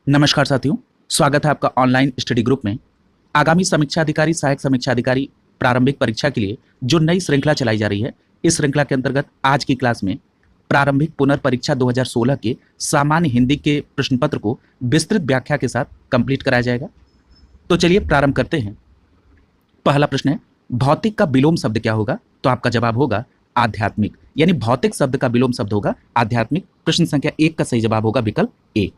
नमस्कार साथियों, स्वागत है आपका ऑनलाइन स्टडी ग्रुप में। आगामी समीक्षा अधिकारी, सहायक समीक्षा अधिकारी प्रारंभिक परीक्षा के लिए जो नई श्रृंखला चलाई जा रही है, इस श्रृंखला के अंतर्गत आज की क्लास में प्रारंभिक पुनर्परीक्षा 2016 के सामान्य हिंदी के प्रश्न पत्र को विस्तृत व्याख्या के साथ कंप्लीट कराया जाएगा। तो चलिए प्रारंभ करते हैं। पहला प्रश्न है, भौतिक का विलोम शब्द क्या होगा? तो आपका जवाब होगा आध्यात्मिक, यानी भौतिक शब्द का विलोम शब्द होगा आध्यात्मिक। प्रश्न संख्या 1 का सही जवाब होगा विकल्प ए।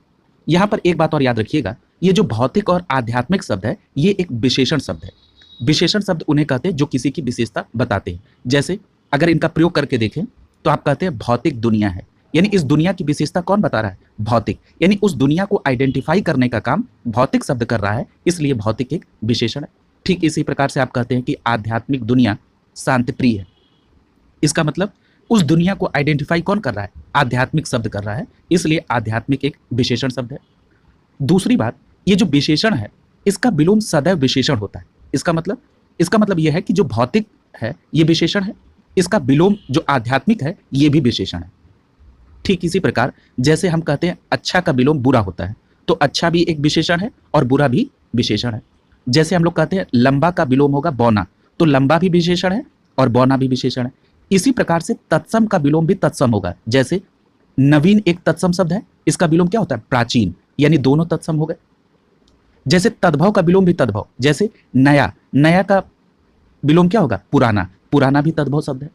यहाँ पर एक बात और याद रखिएगा, ये जो भौतिक और आध्यात्मिक शब्द है, ये एक विशेषण शब्द है। विशेषण शब्द उन्हें कहते हैं जो किसी की विशेषता बताते हैं। जैसे अगर इनका प्रयोग करके देखें तो आप कहते हैं भौतिक दुनिया है, यानी इस दुनिया की विशेषता कौन बता रहा है? भौतिक, यानी उस दुनिया को आइडेंटिफाई करने का काम भौतिक शब्द कर रहा है, इसलिए भौतिक एक विशेषण है। ठीक इसी प्रकार से आप कहते हैं कि आध्यात्मिक दुनिया शांति प्रिय है, इसका मतलब उस दुनिया को आइडेंटिफाई कौन कर रहा है? आध्यात्मिक शब्द कर रहा है, इसलिए आध्यात्मिक एक विशेषण शब्द है। दूसरी बात, ये जो विशेषण है इसका विलोम सदैव विशेषण होता है। इसका मतलब यह है कि जो भौतिक है ये विशेषण है, इसका विलोम जो आध्यात्मिक है ये भी विशेषण है। ठीक इसी प्रकार जैसे हम कहते हैं अच्छा का विलोम बुरा होता है, तो अच्छा भी एक विशेषण है और बुरा भी विशेषण है। जैसे हम लोग कहते हैं लंबा का विलोम होगा बौना, तो लंबा भी विशेषण है और बौना भी विशेषण है। इसी प्रकार से तत्सम का विलोम भी तत्सम होगा। जैसे नवीन एक तत्सम शब्द है, इसका विलोम क्या होता है? प्राचीन, यानी दोनों तत्सम हो गए। जैसे तद्भव का विलोम भी तद्भव, जैसे नया, नया का विलोम क्या होगा? पुराना, पुराना भी तद्भव शब्द है।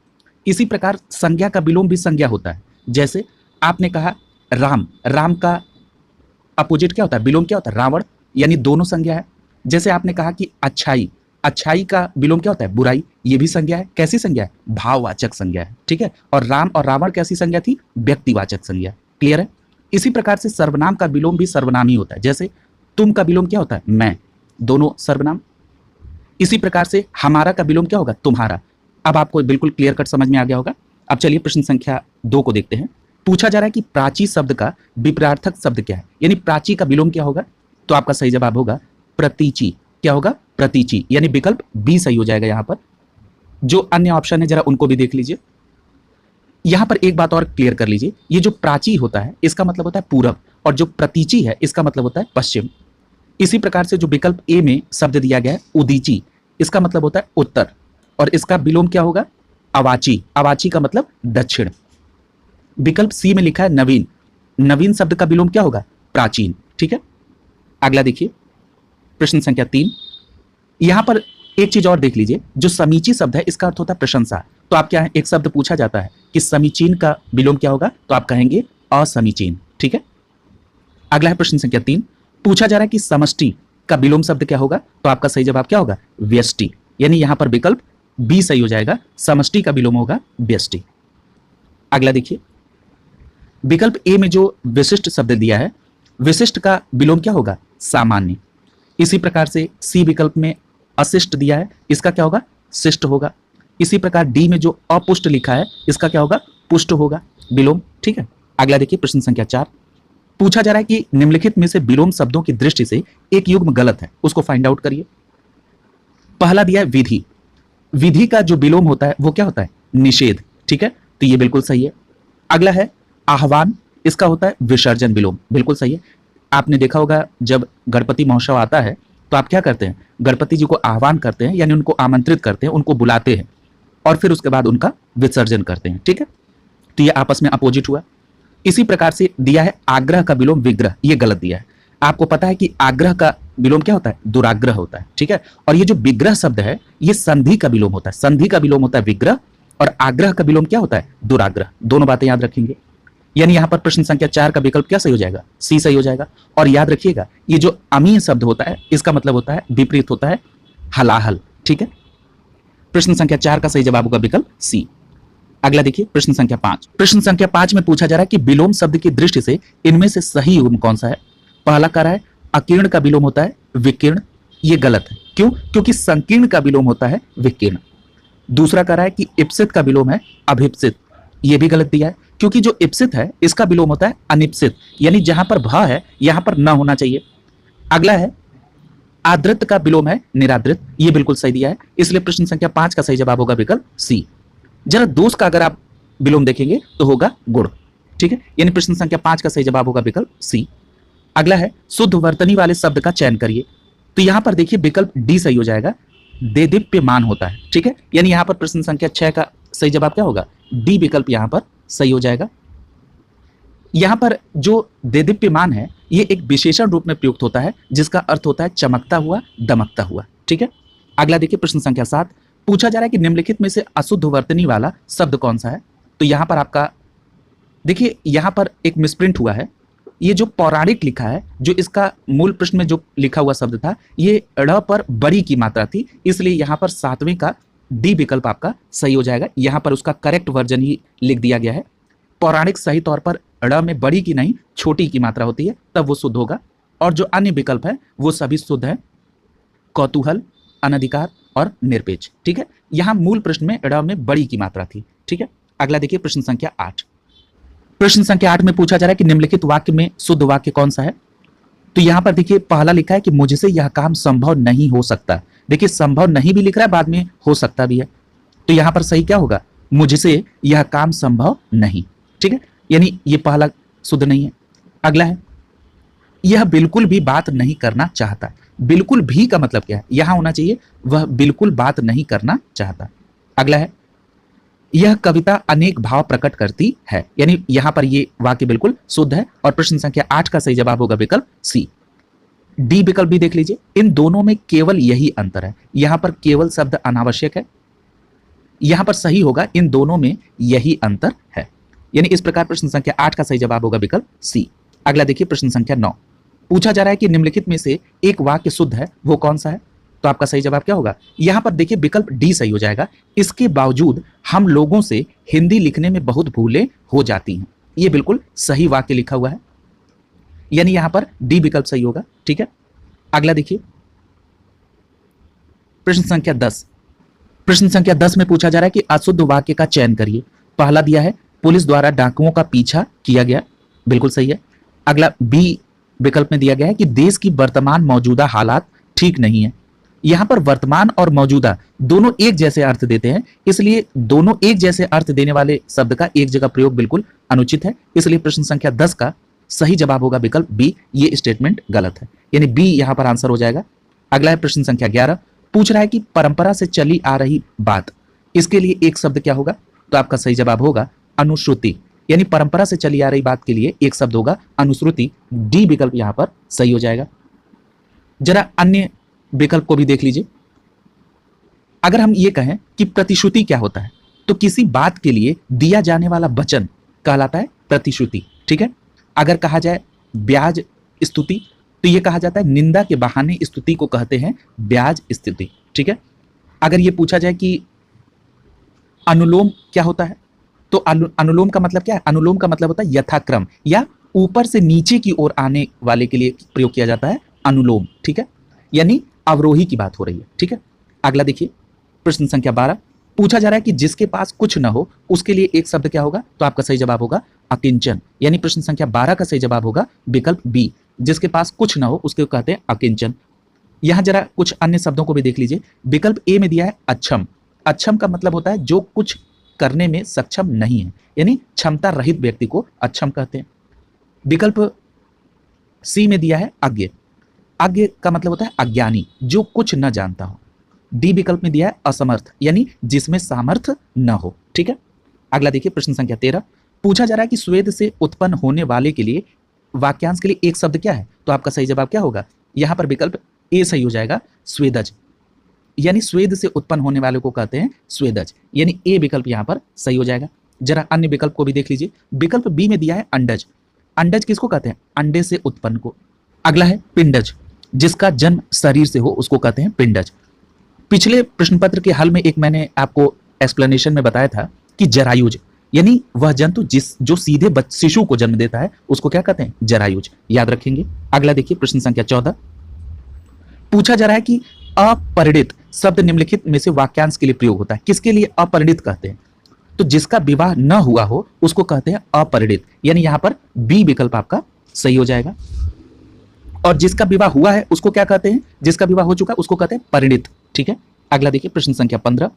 इसी प्रकार संज्ञा का विलोम भी संज्ञा होता है। जैसे आपने कहा राम, राम का अपोजिट क्या होता है? विलोम क्या होता है? रावण, यानी दोनों संज्ञा है। जैसे आपने कहा कि अच्छाई, अच्छाई का विलोम क्या होता है? बुराई, ये भी संज्ञा है। कैसी संज्ञा है? भाववाचक संज्ञा है। ठीक है। और राम और रावण कैसी संज्ञा थी? व्यक्तिवाचक संज्ञा। क्लियर है। इसी प्रकार से सर्वनाम का विलोम भी सर्वनाम ही होता है। जैसे तुम का विलोम क्या होता है? मैं, दोनों सर्वनाम। इसी प्रकार से हमारा का विलोम क्या होगा? तुम्हारा। अब आपको बिल्कुल क्लियर कट समझ में आ गया होगा। अब चलिए प्रश्न संख्या 2 को देखते हैं। पूछा जा रहा है कि प्राची शब्द का विपरीतार्थक शब्द क्या है, यानी प्राची का विलोम क्या होगा? तो आपका सही जवाब होगा प्रतीचि। क्या होगा? प्रतीचि, यानी विकल्प बी सही हो जाएगा। यहां पर जो अन्य ऑप्शन है जरा उनको भी देख लीजिए। यहां पर एक बात और क्लियर कर लीजिए, ये जो प्राची होता है इसका मतलब होता है पूरब, और जो प्रतीचि है इसका मतलब होता है पश्चिम। इसी प्रकार से जो विकल्प ए में शब्द दिया गया है उदीची, इसका मतलब होता है उत्तर, और इसका विलोम क्या होगा? अवाची, अवाची का मतलब दक्षिण। विकल्प सी में लिखा है नवीन, नवीन शब्द का विलोम क्या होगा? प्राचीन। ठीक है। अगला देखिए प्रश्न संख्या 3। यहां पर एक चीज और देख लीजिए, जो समीची शब्द है इसका अर्थ होता है प्रशंसा। तो आप क्या है, एक शब्द पूछा जाता है कि समीचीन का विलोम क्या होगा, तो आप कहेंगे असमीचीन। ठीक है। अगला है प्रश्न संख्या 3। पूछा जा रहा है कि समष्टि का विलोम शब्द क्या होगा, तो आपका सही जवाब क्या होगा? व्यष्टि, यानी यहां पर विकल्प बी सही हो जाएगा। समष्टि का विलोम होगा व्यष्टि। अगला देखिए, विकल्प ए में जो विशिष्ट शब्द दिया है, विशिष्ट का विलोम क्या होगा? सामान्य। इसी प्रकार से सी विकल्प में अशिष्ट दिया है, इसका क्या होगा? शिष्ट होगा। इसी प्रकार डी में जो अपुष्ट लिखा है इसका क्या होगा? पुष्ट होगा विलोम। ठीक है। अगला देखिए प्रश्न संख्या 4। पूछा जा रहा है कि निम्नलिखित में से विलोम शब्दों की दृष्टि से एक युग्म गलत है, उसको फाइंड आउट करिए। पहला दिया है विधि, विधि का जो विलोम होता है वो क्या होता है? निषेध। ठीक है, तो ये बिल्कुल सही है। अगला है आह्वान, इसका होता है विसर्जन विलोम, बिल्कुल सही है। आपने देखा होगा जब गणपति महोत्सव आता है तो आप क्या करते हैं? गणपति जी को आह्वान करते हैं, यानी उनको आमंत्रित करते हैं, उनको बुलाते हैं और फिर उसके बाद उनका विसर्जन करते हैं। ठीक है, तो ये आपस में अपोजिट हुआ। इसी प्रकार से दिया है आग्रह का विलोम विग्रह, ये गलत दिया है। आपको पता है कि आग्रह का विलोम क्या होता है? दुराग्रह होता है। ठीक है। और ये जो विग्रह शब्द है ये संधि का विलोम होता है, संधि का विलोम होता है विग्रह, और आग्रह का विलोम क्या होता है? दुराग्रह। दोनों बातें याद रखेंगे। यानी यहां पर प्रश्न संख्या 4 का विकल्प क्या सही हो जाएगा? सी सही हो जाएगा। और याद रखिएगा ये जो अमीय शब्द होता है इसका मतलब होता है विपरीत होता है हलाहल। ठीक है। प्रश्न संख्या 4 का सही जवाब होगा विकल्प सी। अगला देखिए प्रश्न संख्या 5। प्रश्न संख्या 5 में पूछा जा रहा है कि विलोम शब्द की दृष्टि से इनमें से सही युग्म कौन सा है? पहला कह रहा है अकीर्ण का विलोम होता है विकीर्ण, ये गलत है। क्यों? क्योंकि संकीर्ण का विलोम होता है विकीर्ण। दूसरा कह रहा है कि इप्सित का विलोम है अभिप्सित, ये भी गलत दिया है, क्योंकि जो इप्सित है इसका विलोम होता है अनिप्सित, यानी जहां पर भ है यहां पर न होना चाहिए। अगला है आदृत का विलोम है निरादृत, ये बिल्कुल सही दिया है, इसलिए प्रश्न संख्या 5 का सही जवाब होगा विकल्प सी। जरा दोष का अगर आप विलोम देखेंगे तो होगा गुण। ठीक है, यानी प्रश्न संख्या 5 का सही जवाब होगा विकल्प सी। अगला है शुद्ध वर्तनी वाले शब्द का चयन करिए। तो यहां पर देखिए विकल्प डी सही हो जाएगा, देदीप्यमान होता है, ठीक है। यानी यहां पर प्रश्न संख्या 6 का सही जवाब क्या होगा, डी विकल्प यहां पर सही हो जाएगा। यहां पर जो देदीप्यमान है ये एक विशेषण रूप में प्रयुक्त होता है जिसका अर्थ होता है चमकता हुआ, दमकता हुआ, ठीक है। अगला देखिए प्रश्न संख्या 7, पूछा जा रहा है कि निम्नलिखित में से अशुद्ध वर्तनी वाला शब्द कौन सा है। तो यहां पर आपका देखिए यहां पर एक मिसप्रिंट हुआ है, ये जो पौराणिक लिखा है, जो इसका मूल प्रश्न में जो लिखा हुआ शब्द था ये ड़ पर बड़ी की मात्रा थी, इसलिए यहां पर 7वें का डी विकल्प आपका सही हो जाएगा। यहां पर उसका करेक्ट वर्जन ही लिख दिया गया है। पौराणिक सही तौर पर ड़ में बड़ी की नहीं छोटी की मात्रा होती है, तब वो शुद्ध होगा। और जो अन्य विकल्प है वो सभी शुद्ध है, कौतूहल, अनधिकार और निरपेक्ष, ठीक है। यहां मूल प्रश्न में ड़ में बड़ी की मात्रा थी, ठीक है। अगला देखिए प्रश्न संख्या 8। प्रश्न संख्या 8 में पूछा जा रहा है कि निम्नलिखित वाक्य में शुद्ध वाक्य कौन सा है। तो यहां पर देखिए पहला लिखा है कि मुझसे यह काम संभव नहीं हो सकता। देखिए संभव नहीं भी लिख रहा है, बाद में हो सकता भी है। तो यहां पर सही क्या होगा, मुझसे यह काम संभव नहीं, ठीक है। यानी ये पहला शुद्ध नहीं है। अगला है यह बिल्कुल भी बात नहीं करना चाहता। बिल्कुल भी का मतलब क्या है, यहां होना चाहिए वह बिल्कुल बात नहीं करना चाहता। अगला है यह कविता अनेक भाव प्रकट करती है। यानी यहां पर ये वाक्य बिल्कुल शुद्ध है। और प्रश्न संख्या 8 का सही जवाब होगा विकल्प सी। डी विकल्प भी देख लीजिए, इन दोनों में केवल यही अंतर है। यहां पर केवल शब्द अनावश्यक है, यहां पर सही होगा इन दोनों में यही अंतर है। यानी इस प्रकार प्रश्न संख्या 8 का सही जवाब होगा विकल्प सी। अगला देखिए प्रश्न संख्या 9, पूछा जा रहा है कि निम्नलिखित में से एक वाक्य शुद्ध है, वो कौन सा है। तो आपका सही जवाब क्या होगा, यहां पर देखिए विकल्प डी सही हो जाएगा। इसके बावजूद हम लोगों से हिंदी लिखने में बहुत भूलें हो जाती हैं। ये बिल्कुल सही वाक्य लिखा हुआ है, यानी यहां पर डी विकल्प सही होगा, ठीक है। अगला देखिए प्रश्न संख्या 10। प्रश्न संख्या 10 में पूछा जा रहा है कि अशुद्ध वाक्य का चयन करिए। पहला दिया है पुलिस द्वारा डाकुओं का पीछा किया गया, बिल्कुल सही है। अगला बी विकल्प में दिया गया है कि देश की वर्तमान मौजूदा हालात ठीक नहीं है। यहां पर वर्तमान और मौजूदा दोनों एक जैसे अर्थ देते हैं, इसलिए दोनों एक जैसे अर्थ देने वाले शब्द का एक जगह प्रयोग बिल्कुल अनुचित है। इसलिए प्रश्न संख्या 10 का सही जवाब होगा विकल्प बी। ये स्टेटमेंट गलत है, यानी बी यहां पर आंसर हो जाएगा। अगला है प्रश्न संख्या 11, पूछ रहा है कि परंपरा से चली आ रही बात, इसके लिए एक शब्द क्या होगा। तो आपका सही जवाब होगा अनुश्रुति। यानी परंपरा से चली आ रही बात के लिए एक शब्द होगा अनुश्रुति। डी विकल्प यहां पर सही हो जाएगा। जरा अन्य विकल्प को भी देख लीजिए। अगर हम ये कहें कि प्रतिश्रुति क्या होता है, तो किसी बात के लिए दिया जाने वाला वचन कहलाता है प्रतिश्रुति, ठीक है। अगर कहा जाए ब्याज स्तुति, तो ये कहा जाता है निंदा के बहाने स्तुति को कहते हैं ब्याज स्तुति, ठीक है। अगर ये पूछा जाए कि अनुलोम क्या होता है, तो अनुलोम का मतलब क्या है, अनुलोम का मतलब होता है यथाक्रम या ऊपर से नीचे की ओर आने वाले के लिए प्रयोग किया जाता है अनुलोम, ठीक है। यानी अवरोही की बात हो रही है, ठीक है। अगला देखिए प्रश्न संख्या 12, पूछा जा रहा है कि जिसके पास कुछ न हो उसके लिए एक शब्द क्या होगा। तो आपका सही जवाब होगा अकिंचन। यानी प्रश्न संख्या 12 का सही जवाब होगा विकल्प बी। जिसके पास कुछ न हो उसके कहते हैं अकिंचन। यहां जरा कुछ अन्य शब्दों को भी देख लीजिए। विकल्प ए में दिया है अक्षम। अक्षम का मतलब होता है जो कुछ करने में सक्षम नहीं है, यानी क्षमता रहित व्यक्ति को अक्षम कहते हैं। विकल्प सी में दिया है अज्ञ। अज्ञ का मतलब होता है अज्ञानी, जो कुछ न जानता हो। डी विकल्प में दिया है असमर्थ, यानी जिसमें सामर्थ्य न हो, ठीक है। अगला देखिए प्रश्न संख्या 13, पूछा जा रहा है कि स्वेद से उत्पन्न होने वाले के लिए वाक्यांश के लिए एक शब्द क्या है। तो आपका सही जवाब क्या होगा, यहां पर विकल्प ए सही हो जाएगा स्वेदज। यानी स्वेद से उत्पन्न होने वाले को कहते हैं स्वेदज, यानी ए विकल्प यहां पर सही हो जाएगा। जरा अन्य विकल्प को भी देख लीजिए। विकल्प बी में दिया है अंडज। अंडज किसको कहते हैं, अंडे से उत्पन्न को। अगला है पिंडज, जिसका जन्म शरीर से हो उसको कहते हैं पिंडज। पिछले प्रश्न पत्र के हल में एक मैंने आपको एक्सप्लेनेशन में बताया था कि जरायुज, यानी वह जंतु जो सीधे शिशु को जन्म देता है उसको क्या कहते हैं, जरायुज। याद रखेंगे। अगला देखिए प्रश्न संख्या 14, पूछा जा रहा है कि अपरिणित शब्द निम्नलिखित में से वाक्यांश के लिए प्रयोग होता है, किसके लिए अपरिणित कहते हैं। तो जिसका विवाह न हुआ हो उसको कहते हैं अपरिणित, यानी यहां पर बी विकल्प आपका सही हो जाएगा। और जिसका विवाह हुआ है उसको क्या कहते हैं, जिसका विवाह हो चुका है उसको कहते हैं परिणित, ठीक है। अगला देखिए प्रश्न संख्या 15।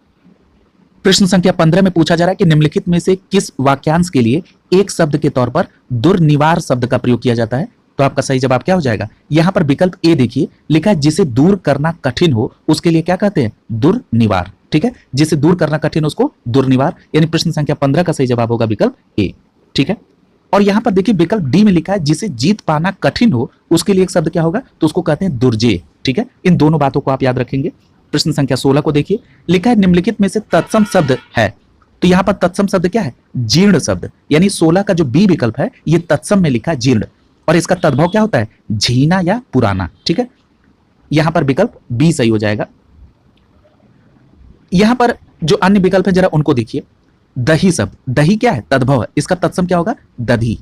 प्रश्न संख्या 15 में पूछा जा रहा है कि निम्नलिखित में से किस वाक्यांश के लिए एक शब्द के तौर पर दुर्निवार शब्द का प्रयोग किया जाता है। तो आपका सही जवाब क्या हो जाएगा? यहां पर विकल्प ए देखिए, लिखा है जिसे दूर करना कठिन हो उसके लिए क्या कहते हैं? दुर्निवार। ठीक है, जिसे दूर करना कठिन उसको दुर्निवार, यानी प्रश्न संख्या 15 का सही जवाब होगा विकल्प ए। ठीक है, और यहां पर देखिए विकल्प डी में लिखा है जिसे जीत पाना कठिन हो उसके लिए एक शब्द क्या होगा? तो उसको कहते हैं दुर्जेय। ठीक है, इन दोनों बातों को आप याद रखेंगे। प्रश्न संख्या 16 को देखिए, लिखा है निम्नलिखित में से तत्सम शब्द है। तो यहां पर तत्सम शब्द क्या है? जीर्ण शब्द, यानी 16 का जो बी विकल्प है ये तत्सम में लिखा है जीर्ण, और इसका तद्भव क्या होता है? झीना या पुराना। ठीक है, यहां पर विकल्प बी सही हो जाएगा। यहां पर जो अन्य विकल्प है जरा उनको देखिए। दही शब्द, दही क्या है? तद्भव है, इसका तत्सम क्या होगा? दधी।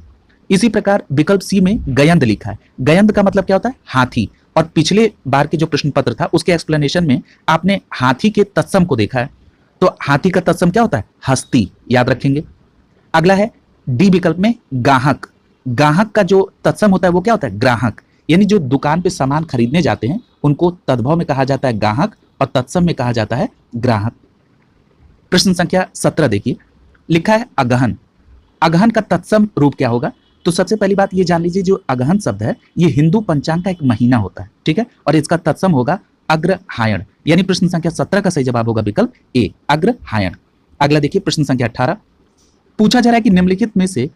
इसी प्रकार विकल्प सी में गयंद लिखा है, गयंद का मतलब क्या होता है? हाथी, और पिछले बार के जो प्रश्न पत्र था उसके एक्सप्लेनेशन में आपने हाथी के तत्सम को देखा है, तो हाथी का तत्सम क्या होता है? हस्ती, याद रखेंगे। अगला है डी विकल्प में गाहक, गाहक का जो तत्सम होता है वो क्या होता है? ग्राहक, यानी जो दुकान पे सामान खरीदने जाते हैं उनको तद्भव में कहा जाता है गाहक और तत्सम में कहा जाता है ग्राहक। प्रश्न संख्या 17 देखिए, लिखा है अगहन, अगहन का तत्सम रूप क्या होगा? तो सबसे पहली बात ये जान लीजिए, जो अगहन शब्द है ये हिंदू पंचांग का एक महीना होता है। ठीक है, और इसका तत्सम होगा अग्रहायण, यानी प्रश्न संख्या 17 का सही जवाब होगा विकल्प ए, अग्रहायण। अगला देखिए प्रश्न संख्या 18, पूछा जा रहा है कि निम्नलिखित में से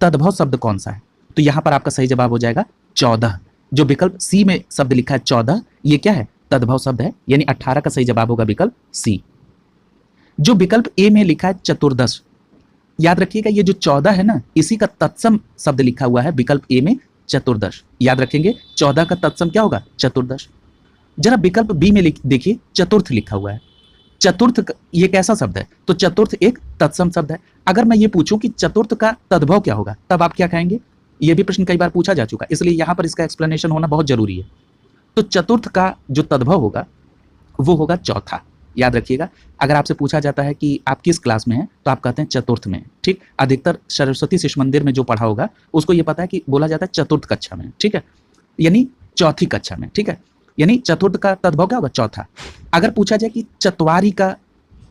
तद्भव शब्द कौन सा है? तो यहां पर आपका सही जवाब हो जाएगा 14। जो विकल्प सी में शब्द लिखा है 14, ये क्या है? तद्भव शब्द है, यानी 18 का सही जवाब होगा विकल्प सी। जो विकल्प ए में लिखा है चतुर्दश, याद रखिएगा ये जो 14 है ना, इसी का तत्सम शब्द लिखा हुआ है विकल्प ए में चतुर्दश, याद रखेंगे 14 का तत्सम क्या होगा? चतुर्दश। जरा विकल्प बी में देखिए चतुर्थ लिखा हुआ है, चतुर्थ ये कैसा शब्द है? तो चतुर्थ एक तत्सम शब्द है। अगर मैं ये पूछूं कि चतुर्थ का तद्भव क्या होगा, तब आप क्या कहेंगे? ये भी प्रश्न कई बार पूछा जा चुका, इसलिए यहां पर इसका एक्सप्लेनेशन होना बहुत जरूरी है। तो चतुर्थ का जो तद्भव होगा वो होगा चौथा, याद रखिएगा। अगर आपसे पूछा जाता है कि आप किस क्लास में हैं, तो आप कहते हैं चतुर्थ में। ठीक, अधिकतर सरस्वती शिशु मंदिर में जो पढ़ा होगा उसको ये पता है कि बोला जाता है चतुर्थ कक्षा में। ठीक है, यानी चौथी कक्षा में। ठीक है, यानी चतुर्थ का तद्भव क्या होगा? चौथा। अगर पूछा जाए कि चतवारी का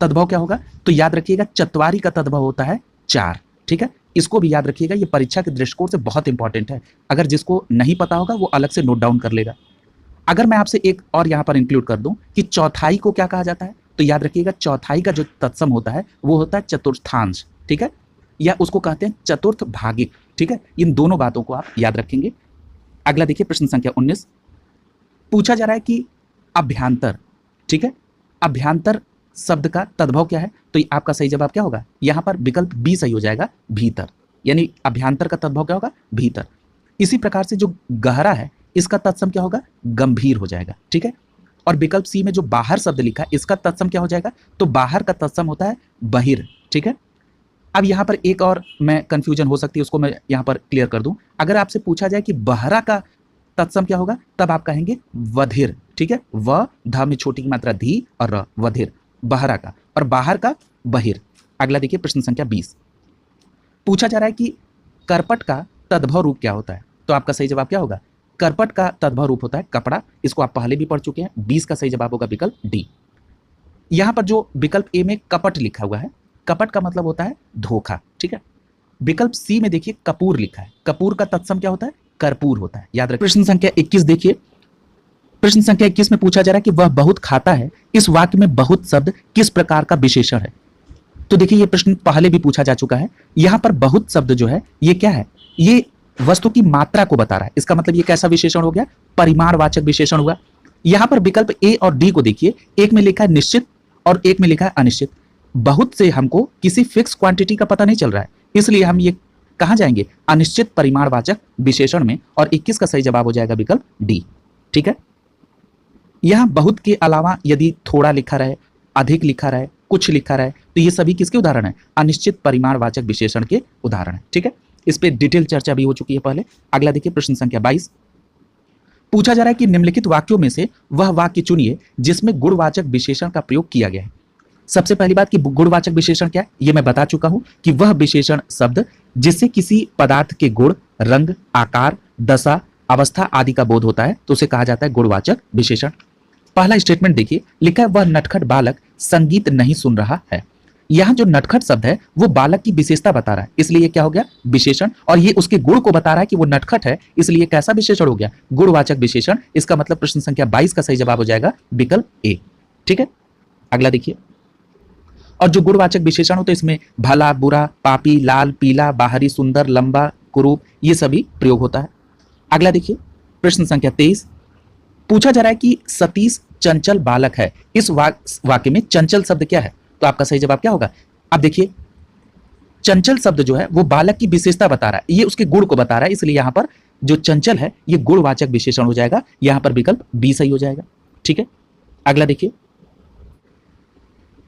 तद्भव क्या होगा, तो याद रखिएगा चतवारी का तद्भव होता है 4। ठीक है, इसको भी याद रखिएगा, ये परीक्षा के दृष्टिकोण से बहुत इंपॉर्टेंट है। अगर जिसको नहीं पता होगा वो अलग से नोट डाउन कर लेगा। अगर मैं आपसे एक और यहाँ पर इंक्लूड कर दूं कि चौथाई को क्या कहा जाता है, तो याद रखिएगा चौथाई का जो तत्सम होता है वो होता है चतुर्थांश। ठीक है, या उसको कहते हैं चतुर्थ भागिक। ठीक है, इन दोनों बातों को आप याद रखेंगे। अगला देखिए प्रश्न संख्या 19, पूछा जा रहा है कि अभ्यांतर। ठीक है, अभ्यांतर शब्द का तद्भव क्या है? तो आपका सही जवाब क्या होगा? यहां पर विकल्प बी सही हो जाएगा, भीतर, यानी अभ्यांतर का तद्भव क्या होगा? भीतर। इसी प्रकार से जो गहरा है इसका तत्सम क्या होगा? गंभीर हो जाएगा। ठीक है, और विकल्प सी में जो बाहर शब्द लिखा है इसका तत्सम क्या हो जाएगा? तो बाहर का तत्सम होता है बहिर। ठीक है, अब यहाँ पर एक और मैं कंफ्यूजन हो सकती है, उसको मैं यहाँ पर क्लियर कर दूं। अगर आपसे पूछा जाए कि बहरा का तत्सम क्या होगा, तब आप कहेंगे वधिर। ठीक है, व ध में छोटी की मात्रा धी और र, वधिर, बहरा का, और बाहर का बहिर। अगला देखिए प्रश्न संख्या 20, पूछा जा रहा है कि करपट का तद्भव रूप क्या होता है? तो आपका सही जवाब क्या होगा? करपट का तद्भव रूप होता है कपड़ा, इसको आप पहले भी पढ़ चुके हैं। 20 का सही जवाब होगा विकल्प डी। यहां पर जो विकल्प ए में कपट लिखा हुआ है, कपट का मतलब होता है धोखा। ठीक है, विकल्प सी में देखिए कपूर लिखा है, कपूर का तत्सम क्या होता है? कर्पूर होता है, याद रखिए। प्रश्न संख्या 21 देखिए, प्रश्न संख्या 21 में पूछा जा रहा है कि वह बहुत खाता है, इस वाक्य में बहुत शब्द किस प्रकार का विशेषण है? तो देखिए ये प्रश्न पहले भी पूछा जा चुका है। यहां पर बहुत शब्द जो है ये क्या है? ये वस्तु की मात्रा को बता रहा है, इसका मतलब ये कैसा विशेषण हो गया? परिमाणवाचक विशेषण हुआ। यहां पर विकल्प ए और डी को देखिए, एक में लिखा है निश्चित और एक में लिखा है अनिश्चित। बहुत से हमको किसी फिक्स क्वांटिटी का पता नहीं चल रहा है, इसलिए हम ये कहां जाएंगे? अनिश्चित परिमाणवाचक विशेषण में, और 21 का सही जवाब हो जाएगा विकल्प डी। ठीक है, यहां बहुत के अलावा यदि थोड़ा लिखा रहे, अधिक लिखा रहे, कुछ लिखा रहे, तो ये सभी किसके उदाहरण है? अनिश्चित परिमाणवाचक विशेषण के उदाहरण है। ठीक है, इस पे डिटेल चर्चा भी हो चुकी है पहले। अगला देखिए प्रश्न संख्या 22, पूछा जा रहा है कि निम्नलिखित वाक्यों में से वह वाक्य चुनिए जिसमें गुणवाचक विशेषण का प्रयोग किया गया है। सबसे पहली बात कि गुणवाचक विशेषण क्या है, ये मैं बता चुका हूं कि वह विशेषण शब्द जिससे किसी पदार्थ के गुण, रंग, आकार, दशा, अवस्था आदि का बोध होता है तो उसे कहा जाता है गुणवाचक विशेषण। पहला स्टेटमेंट देखिए, लिखा है वह नटखट बालक संगीत नहीं सुन रहा है। यहाँ जो नटखट शब्द है वो बालक की विशेषता बता रहा है, इसलिए ये क्या हो गया विशेषण, और ये उसके गुण को बता रहा है कि वो नटखट है, इसलिए कैसा विशेषण हो गया गुणवाचक विशेषण। इसका मतलब प्रश्न संख्या 22 का सही जवाब हो जाएगा विकल्प ए। ठीक है, अगला देखिए। और जो गुणवाचक विशेषण होते हैं इसमें भला, बुरा, पापी, लाल, पीला, बाहरी, सुंदर, लंबा, कुरूप, ये सभी प्रयोग होता है। अगला देखिए प्रश्न संख्या 23, पूछा जा रहा है कि सतीश चंचल बालक है, इस वाक्य में चंचल शब्द क्या है? तो आपका सही जवाब क्या होगा? अब देखिए चंचल शब्द जो है वो बालक की विशेषता बता रहा है, ये उसके गुण को बता रहा है, इसलिए यहां पर जो चंचल है ये गुणवाचक विशेषण हो जाएगा, यहां पर विकल्प बी सही हो जाएगा। ठीक है, अगला देखिए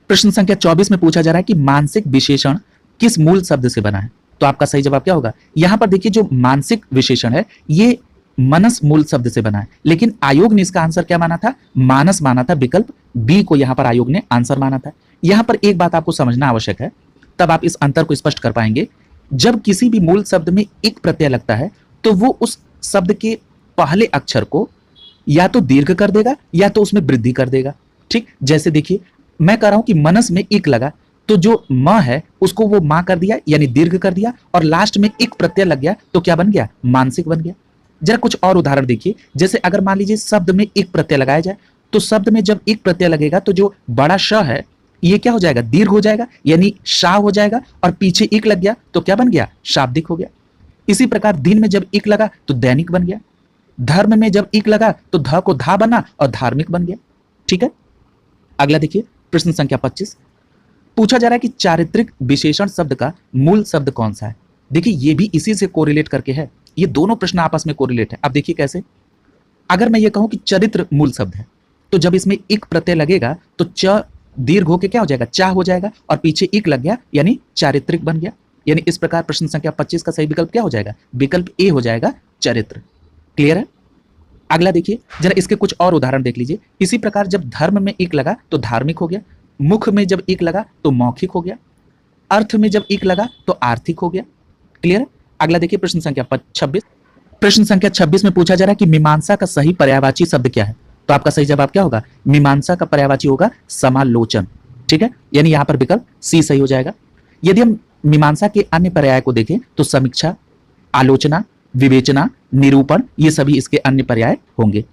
प्रश्न संख्या 24 में पूछा जा रहा है कि मानसिक विशेषण किस मूल शब्द से बना है? तो आपका सही जवाब क्या होगा? यहां पर देखिए जो मानसिक विशेषण है ये मनस मूल शब्द से बना है, लेकिन आयोग ने इसका आंसर क्या माना था? मानस माना था, विकल्प बी को यहां पर आयोग ने आंसर माना था। यहां पर एक बात आपको समझना आवश्यक है, तब आप इस अंतर को स्पष्ट कर पाएंगे। जब किसी भी मूल शब्द में एक प्रत्यय लगता है तो वो उस शब्द के पहले अक्षर को या तो दीर्घ कर देगा या तो उसमें वृद्धि कर देगा। ठीक, जैसे देखिए मैं कह रहा हूं कि मनस में एक लगा तो जो म है उसको वो मां कर दिया यानी दीर्घ कर दिया, और लास्ट में एक प्रत्यय लग गया तो क्या बन गया? मानसिक बन गया। जरा कुछ और उदाहरण देखिए, जैसे अगर मान लीजिए शब्द में एक प्रत्यय लगाया जाए तो शब्द में जब एक प्रत्यय लगेगा तो जो बड़ा श है ये क्या हो जाएगा? दीर्घ हो जाएगा यानी शा हो जाएगा, और पीछे एक लग गया तो क्या बन गया? शाब्दिक हो गया। इसी प्रकार दिन में जब एक लगा तो दैनिक बन गया, धर्म में जब एक लगा तो ध को धा बना और धार्मिक बन गया। ठीक है, अगला देखिए प्रश्न संख्या 25, पूछा जा रहा है कि चारित्रिक विशेषण शब्द का मूल शब्द कौन सा है? देखिए ये भी इसी से कोरिलेट करके है, ये दोनों प्रश्न आपस में कोरिलेट है। अब देखिए कैसे, अगर मैं ये कहूं कि चरित्र मूल शब्द है तो जब इसमें एक प्रत्यय लगेगा तो च दीर्घ होकर क्या हो जाएगा? चा हो जाएगा, और पीछे एक लग गया यानी चारित्रिक बन गया। यानी इस प्रकार प्रश्न संख्या 25 का सही विकल्प क्या हो जाएगा? विकल्प ए हो जाएगा, चरित्र। क्लियर है? अगला देखिए जरा इसके कुछ और उदाहरण देख लीजिए। इसी प्रकार जब धर्म में एक लगा तो धार्मिक हो गया, मुख में जब एक लगा तो मौखिक हो गया, अर्थ में जब एक लगा तो आर्थिक हो गया। क्लियर है? अगला देखिए प्रश्न संख्या 26। प्रश्न संख्या 26 में पूछा जा रहा है कि मीमांसा का सही पर्यायवाची शब्द क्या है? तो आपका सही जवाब क्या होगा? मीमांसा का पर्यायवाची होगा समालोचन। ठीक है, यानी यहां पर विकल्प सी सही हो जाएगा। यदि हम मीमांसा के अन्य पर्याय को देखें तो समीक्षा, आलोचना, विवेचना, निरूपण, ये सभी इसके अन्य पर्याय होंगे।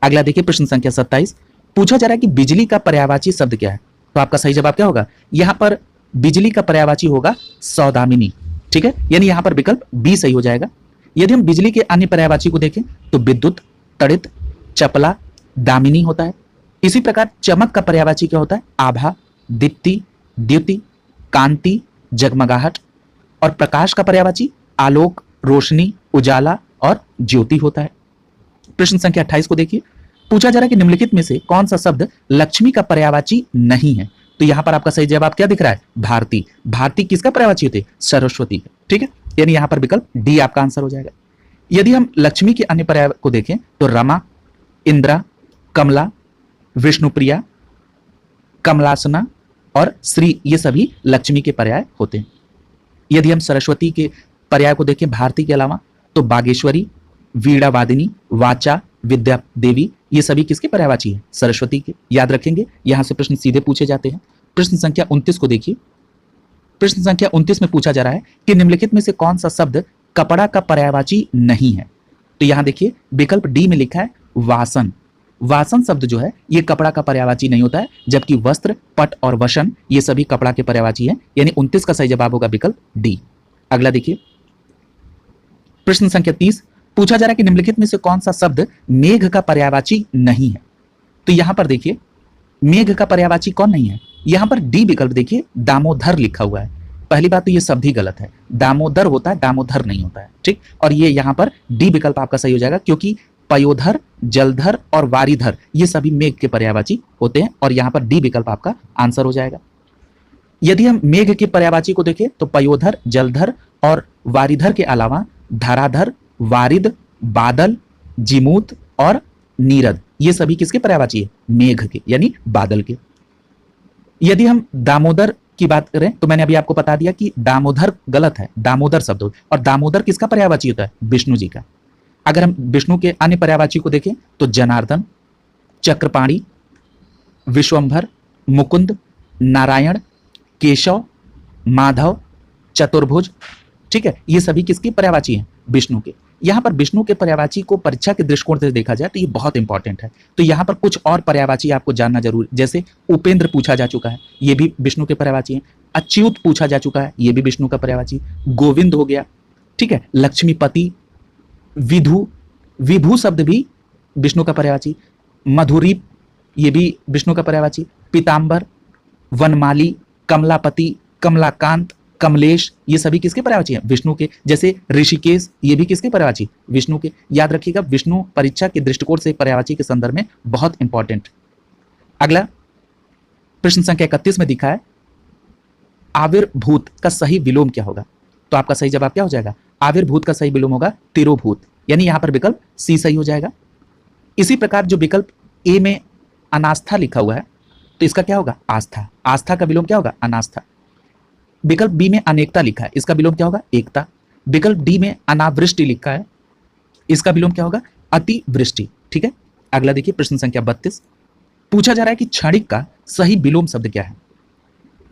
अगला देखिए प्रश्न संख्या 27, पूछा जा रहा है कि बिजली का पर्यायवाची शब्द क्या है? तो आपका सही जवाब क्या होगा? यहां पर बिजली का पर्यायवाची होगा सौदामिनी। ठीक है, यानी यहां पर विकल्प बी सही हो जाएगा। यदि हम बिजली के अन्य पर्यायवाची को देखें तो विद्युत, तड़ित, चपला, दामिनी होता है। इसी प्रकार चमक का पर्यायवाची क्या होता है? आभा, दीप्ति, द्युति, कांति, जगमगाहट, और प्रकाश का पर्यायवाची आलोक, रोशनी, उजाला और ज्योति होता है। प्रश्न संख्या 28 को देखिए, पूछा जा रहा है कि निम्नलिखित में से कौन सा शब्द लक्ष्मी का पर्यायवाची नहीं है? तो यहां पर आपका सही जवाब क्या दिख रहा है? भारती। भारती किसका पर्यायवाची होते? सरस्वती का। ठीक है, यानी यहां पर विकल्प डी आपका आंसर हो जाएगा। यदि हम लक्ष्मी के अन्य पर्याय को देखें तो रमा, इंद्रा, कमला, विष्णुप्रिया, कमलासना और श्री, ये सभी लक्ष्मी के पर्याय होते हैं। यदि हम सरस्वती के पर्याय को देखें भारती के अलावा तो बागेश्वरी, वीणा वादिनी, वाचा, विद्या देवी, ये सभी किसके पर्यायवाची हैं? सरस्वती के। याद रखेंगे, यहां से प्रश्न सीधे पूछे जाते हैं। प्रश्न संख्या 29 को देखिए। प्रश्न संख्या 29 में पूछा जा रहा है कि निम्नलिखित में से कौन सा शब्द कपड़ा का पर्यायवाची नहीं है? तो यहां देखिए विकल्प डी में लिखा है वासन। वासन शब्द जो है ये कपड़ा का पर्यायवाची नहीं होता है, जबकि वस्त्र, पट और वसन ये सभी कपड़ा के पर्यायवाची हैं। यानी 29 का सही जवाब होगा विकल्प डी। अगला देखिए प्रश्न संख्या 30, पूछा जा रहा है कि निम्नलिखित में से कौन सा शब्द मेघ का पर्यायवाची नहीं है? तो यहां पर देखिए मेघ का पर्यायवाची कौन नहीं है? यहां पर डी विकल्प देखिए दामोदर लिखा हुआ है। पहली बात तो ये शब्द ही गलत है, दामोदर होता है, दामोदर नहीं होता है। ठीक, और ये यहां पर डी विकल्प आपका सही हो जाएगा, क्योंकि पयोधर, जलधर और वारीधर ये सभी मेघ के पर्यायवाची होते हैं, और यहां पर डी विकल्प आपका आंसर हो जाएगा। यदि हम मेघ के पर्यायवाची को देखें तो पयोधर, जलधर और वारीधर के अलावा धराधर, वारिद, बादल, जिमूत और नीरद, ये सभी किसके पर्यायवाची है? मेघ के, यानी बादल के। यदि हम दामोदर की बात करें तो मैंने अभी आपको बता दिया कि दामोदर गलत है, दामोदर शब्द, और दामोदर किसका पर्यायवाची होता है? विष्णु जी का। अगर हम विष्णु के अन्य पर्यायवाची को देखें तो जनार्दन, चक्रपाणी, विश्वंभर, मुकुंद, नारायण, केशव, माधव, चतुर्भुज, ठीक है, ये सभी किसकी पर्यायवाची हैं? विष्णु के। यहां पर विष्णु के पर्यायवाची को परीक्षा के दृष्टिकोण से देखा जाए तो ये बहुत इंपॉर्टेंट है। तो यहां पर कुछ और पर्यायवाची आपको जानना जरूरी, जैसे उपेंद्र पूछा जा चुका है, ये भी विष्णु के पर्यायवाची हैं। अच्युत पूछा जा चुका है, ये भी विष्णु का पर्यायवाची। गोविंद हो गया, ठीक है, लक्ष्मीपति, विधु, विभू शब्द भी विष्णु का पर्यायवाची। मधुरीप, ये भी विष्णु का पर्यायवाची। पीताम्बर, वनमाली, कमलापति, कमलाकांत, कमलेश, ये सभी किसके पर्यायवाची हैं? विष्णु के। जैसे ऋषिकेश, ये भी किसके पर्यायवाची? विष्णु के। याद रखिएगा, विष्णु परीक्षा के दृष्टिकोण से पर्यायवाची के संदर्भ में बहुत इंपॉर्टेंट। अगला प्रश्न संख्या 31 में दिखा है आविर्भूत का सही विलोम क्या होगा? तो आपका सही जवाब क्या हो जाएगा? आविर्भूत का सही विलोम होगा तिरोभूत, यानी यहां पर विकल्प सी सही हो जाएगा। इसी प्रकार जो विकल्प ए में अनास्था लिखा हुआ है, तो इसका क्या होगा? आस्था। आस्था का विलोम क्या होगा? अनास्था। विकल्प बी में अनेकता लिखा है, इसका विलोम क्या होगा? एकता। विकल्प डी में अनावृष्टि लिखा है, इसका विलोम क्या होगा? अतिवृष्टि। ठीक है, अगला देखिए प्रश्न संख्या 32। पूछा जा रहा है कि क्षणिक का सही विलोम शब्द क्या है?